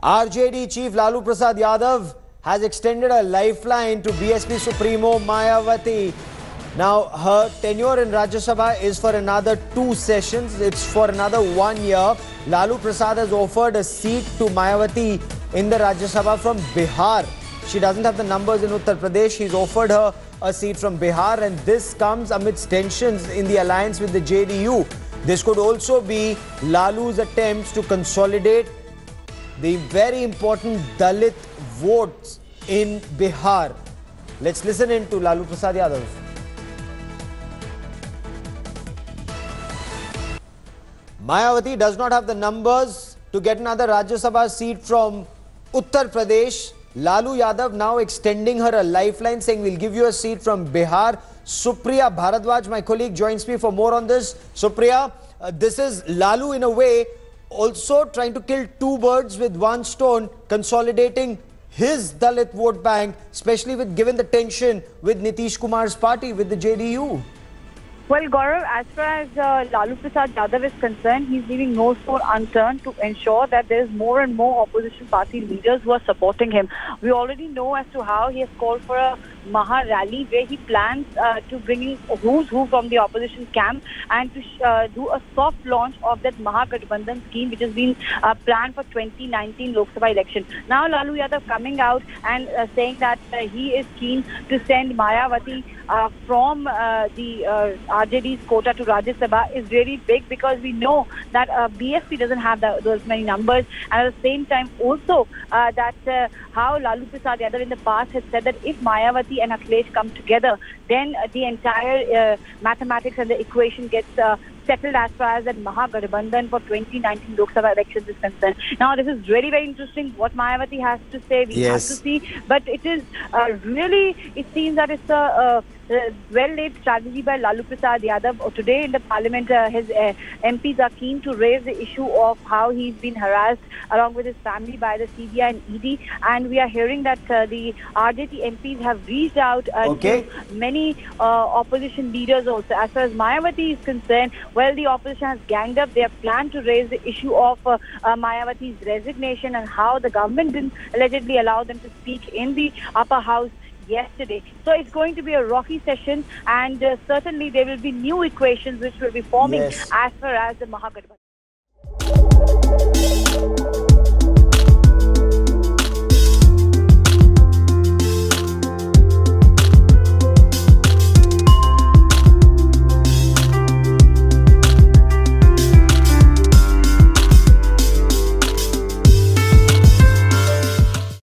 RJD Chief Lalu Prasad Yadav has extended a lifeline to BSP Supremo Mayawati. Now, her tenure in Rajya Sabha is for another 2 sessions. It's for another 1 year. Lalu Prasad has offered a seat to Mayawati in the Rajya Sabha from Bihar. She doesn't have the numbers in Uttar Pradesh. He's offered her a seat from Bihar, and this comes amidst tensions in the alliance with the JDU. This could also be Lalu's attempts to consolidate the very important Dalit votes in Bihar. Let's listen in to Lalu Prasad Yadav. Mayawati does not have the numbers to get another Rajya Sabha seat from Uttar Pradesh. Lalu Yadav now extending her a lifeline, saying we'll give you a seat from Bihar. Supriya Bharadwaj, my colleague, joins me for more on this. Supriya, this is Lalu in a way also trying to kill 2 birds with 1 stone, consolidating his Dalit vote bank, especially with given the tension with Nitish Kumar's party, with the JDU. Well, Gaurav, as far as Lalu Prasad Yadav is concerned, he's leaving no stone unturned to ensure that there's more and more opposition party leaders who are supporting him. We already know as to how he has called for a Maha rally where he plans to bring in who's who from the opposition camp and to do a soft launch of that Mahagathbandhan scheme which has been planned for 2019 Lok Sabha election. Now Lalu Yadav coming out and saying that he is keen to send Mayawati from the RJD's quota to Rajya Sabha is really big, because we know that BSP doesn't have those many numbers, and at the same time also that how Lalu Prasad Yadav in the past has said that if Mayawati and Akhilesh come together, then the entire mathematics and the equation gets settled as far as that Mahagathbandhan for 2019 Lok Sabha elections is concerned. Now, this is very, very interesting what Mayawati has to say. We have to see, but it is really, it seems that it's a well-laid strategy by Lalu Prasad Yadav. Today in the parliament, his MPs are keen to raise the issue of how he's been harassed along with his family by the CBI and ED, and we are hearing that the RJD MPs have reached out to many opposition leaders also. As far as Mayawati is concerned, well, the opposition has ganged up. They have planned to raise the issue of Mayawati's resignation and how the government didn't allegedly allow them to speak in the upper house yesterday. So it's going to be a rocky session, and certainly there will be new equations which will be forming as far as the Mahagathbandhan.